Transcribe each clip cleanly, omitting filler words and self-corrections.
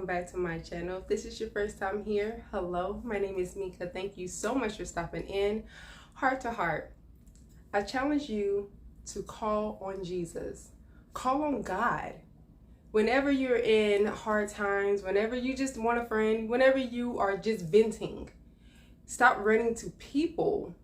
welcome back to my channel. If this is your first time here, hello, my name is Mika. Thank you so much for stopping in. Heart to heart, I challenge you to call on Jesus. Call on God. Whenever you're in hard times, whenever you just want a friend, whenever you are just venting, stop running to people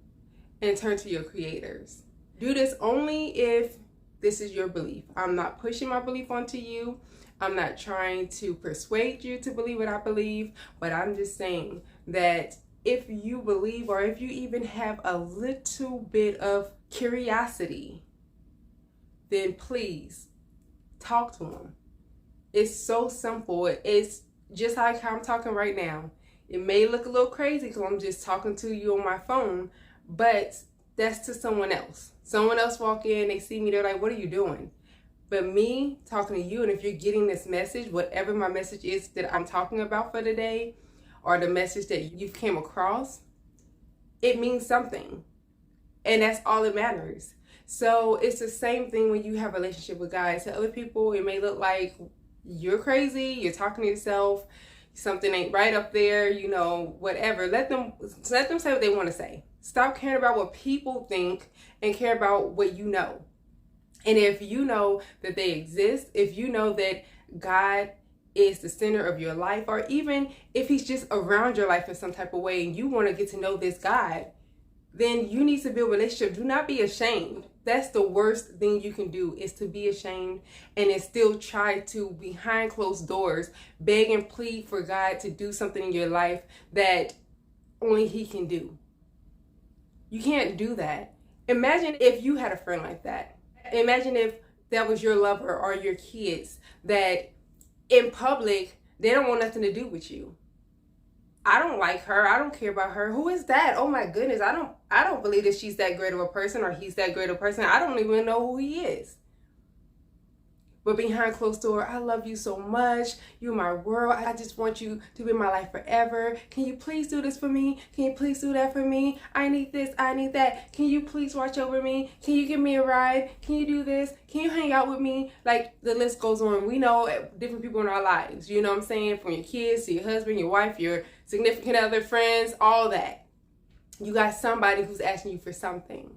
and turn to your creators. Do this only if this is your belief. I'm not pushing my belief onto you. I'm not trying to persuade you to believe what I believe, but I'm just saying that if you believe, or if you even have a little bit of curiosity, then please talk to them. It's so simple. It's just like how I'm talking right now. It may look a little crazy because I'm just talking to you on my phone, but that's to someone else. Someone else walk in, they see me, they're like, what are you doing? But me talking to you, and if you're getting this message, whatever my message is that I'm talking about for today, or the message that you came across, it means something. And that's all that matters. So it's the same thing when you have a relationship with God. To other people, it may look like you're crazy, you're talking to yourself, something ain't right up there, you know, whatever. Let them say what they want to say. Stop caring about what people think and care about what you know. And if you know that they exist, if you know that God is the center of your life, or even if he's just around your life in some type of way and you want to get to know this God, then you need to build a relationship. Do not be ashamed. That's the worst thing you can do, is to be ashamed and then still try to, behind closed doors, beg and plead for God to do something in your life that only he can do. You can't do that. Imagine if you had a friend like that. Imagine if that was your lover or your kids, that in public, they don't want nothing to do with you. I don't like her. I don't care about her. Who is that? Oh my goodness. I don't believe that she's that great of a person, or he's that great of a person. I don't even know who he is. But behind closed door, I love you so much. You're my world. I just want you to be in my life forever. Can you please do this for me? Can you please do that for me? I need this. I need that. Can you please watch over me? Can you give me a ride? Can you do this? Can you hang out with me? Like, the list goes on. We know different people in our lives. You know what I'm saying? From your kids to your husband, your wife, your significant other, friends, all that. You got somebody who's asking you for something.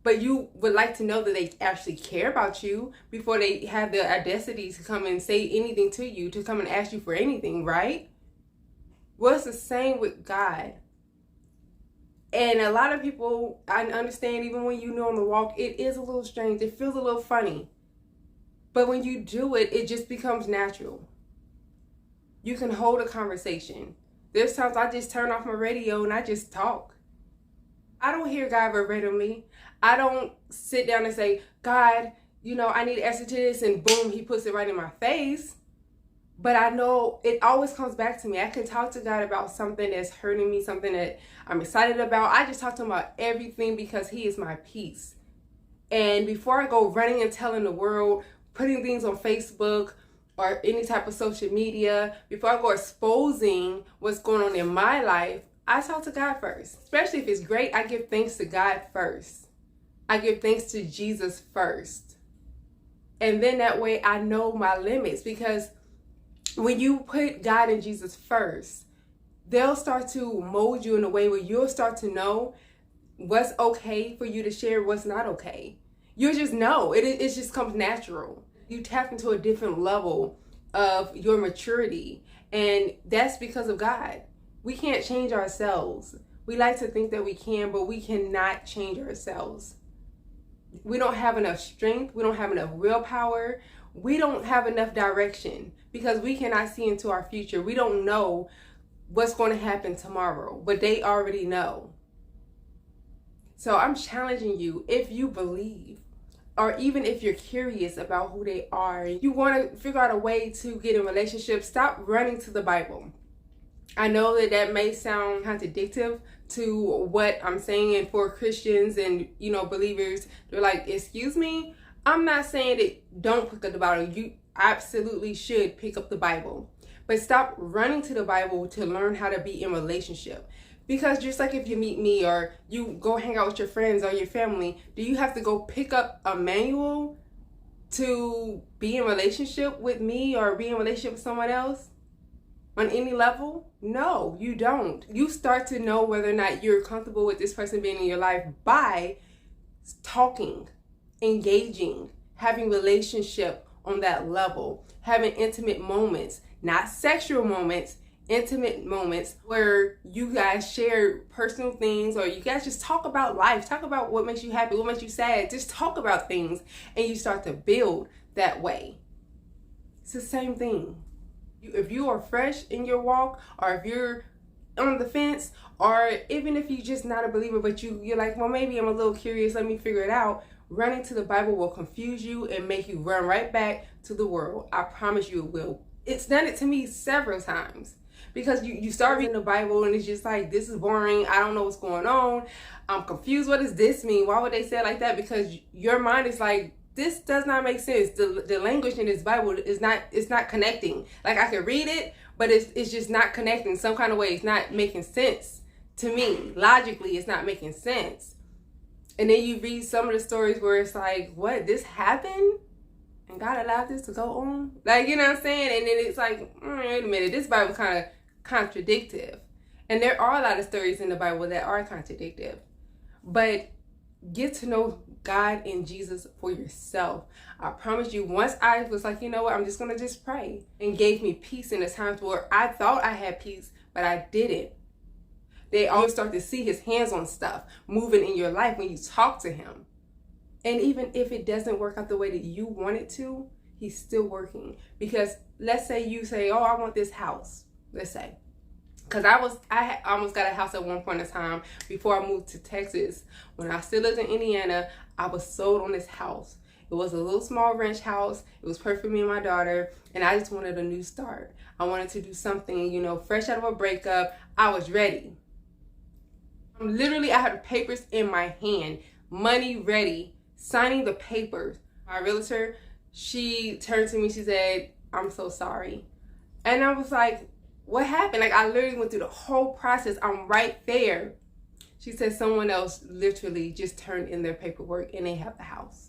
But you would like to know that they actually care about you before they have the audacity to come and say anything to you, to come and ask you for anything, right? Well, it's the same with God. And a lot of people, I understand, even when you know on the walk, it is a little strange. It feels a little funny. But when you do it, it just becomes natural. You can hold a conversation. There's times I just turn off my radio and I just talk. I don't hear God verbatimly. I don't sit down and say, God, you know, I need an answer to this, and boom, he puts it right in my face. But I know it always comes back to me. I can talk to God about something that's hurting me, something that I'm excited about. I just talk to him about everything because he is my peace. And before I go running and telling the world, putting things on Facebook or any type of social media, before I go exposing what's going on in my life, I talk to God first. Especially if it's great, I give thanks to God first. I give thanks to Jesus first. And then that way I know my limits, because when you put God and Jesus first, they'll start to mold you in a way where you'll start to know what's okay for you to share, what's not okay. You'll just know. It just comes natural. You tap into a different level of your maturity, and that's because of God. We can't change ourselves. We like to think that we can, but we cannot change ourselves. We don't have enough strength. We don't have enough willpower. We don't have enough direction, because we cannot see into our future. We don't know what's going to happen tomorrow, but they already know. So I'm challenging you, if you believe, or even if you're curious about who they are, you want to figure out a way to get in a relationship, stop running to the Bible. I know that may sound contradictory to what I'm saying, and for Christians and, you know, believers, they're like, excuse me? I'm not saying that don't pick up the Bible. You absolutely should pick up the Bible. But stop running to the Bible to learn how to be in relationship. Because just like if you meet me or you go hang out with your friends or your family, do you have to go pick up a manual to be in relationship with me or be in relationship with someone else on any level? No, you don't. You start to know whether or not you're comfortable with this person being in your life by talking, engaging, having relationship on that level, having intimate moments, not sexual moments, intimate moments where you guys share personal things, or you guys just talk about life, talk about what makes you happy, what makes you sad, just talk about things, and you start to build that way. It's the same thing. If you are fresh in your walk, or if you're on the fence, or even if you're just not a believer, but you're like, well, maybe I'm a little curious, let me figure it out, running to the Bible will confuse you and make you run right back to the world. I promise you it will. It's done it to me several times. Because you start reading the Bible and it's just like, this is boring. I don't know what's going on. I'm confused. What does this mean? Why would they say it like that? Because your mind is like, this does not make sense. The language in this Bible is not connecting. Like, I can read it, but it's just not connecting some kind of way. It's not making sense to me. Logically, it's not making sense. And then you read some of the stories where it's like, what, this happened? And God allowed this to go on? Like, you know what I'm saying? And then it's like, wait a minute, this Bible kind of contradictive. And there are a lot of stories in the Bible that are contradictive. But get to know God and Jesus for yourself. I promise you, once I was like, you know what, I'm just going to just pray. And gave me peace in the times where I thought I had peace, but I didn't. They always start to see his hands on stuff moving in your life when you talk to him. And even if it doesn't work out the way that you want it to, he's still working. Because let's say you say, oh, I want this house. Let's say. Because I almost got a house at one point in time before I moved to Texas. When I still lived in Indiana, I was sold on this house. It was a little small ranch house. It was perfect for me and my daughter. And I just wanted a new start. I wanted to do something, you know, fresh out of a breakup. I was ready. Literally, I had the papers in my hand. Money ready. Signing the papers. My realtor, she turned to me. She said, I'm so sorry. And I was like, what happened? Like, I literally went through the whole process. I'm right there. She said someone else literally just turned in their paperwork and they have the house.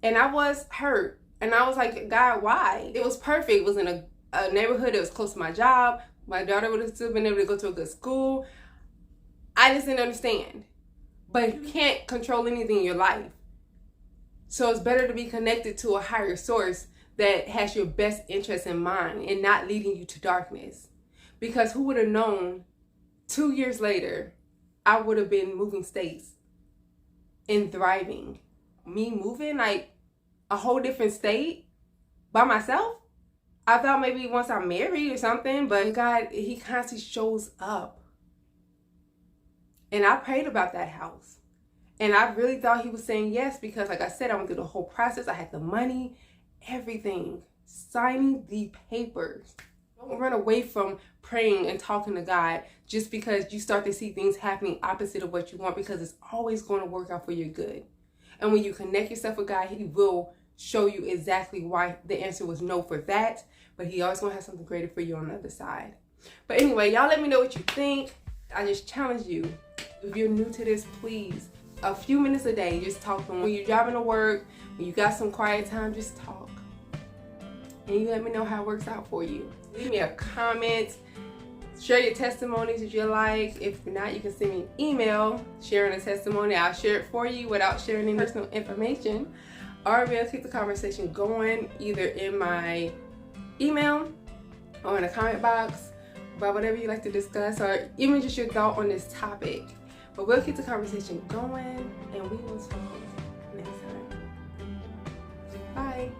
And I was hurt. And I was like, God, why? It was perfect. It was in a neighborhood that was close to my job. My daughter would have still been able to go to a good school. I just didn't understand. But you can't control anything in your life. So it's better to be connected to a higher source that has your best interest in mind and not leading you to darkness. Because who would have known 2 years later, I would have been moving states and thriving. Me moving like a whole different state by myself? I thought maybe once I'm married or something, but God, he constantly shows up. And I prayed about that house. And I really thought he was saying yes because, like I said, I went through the whole process. I had the money. Everything, signing the papers. Don't run away from praying and talking to God just because you start to see things happening opposite of what you want, because it's always going to work out for your good. And when you connect yourself with God, he will show you exactly why the answer was no for that, but he always going to have something greater for you on the other side. But anyway, y'all let me know what you think. I just challenge you. If you're new to this, please, a few minutes a day, just talk to them. When you're driving to work, when you got some quiet time, just talk. And you let me know how it works out for you. Leave me a comment. Share your testimonies if you like. If not, you can send me an email sharing a testimony. I'll share it for you without sharing any personal information. Or we'll keep the conversation going either in my email or in the comment box about whatever you like to discuss, or even just your thought on this topic. But we'll keep the conversation going, and we will talk next time. Bye.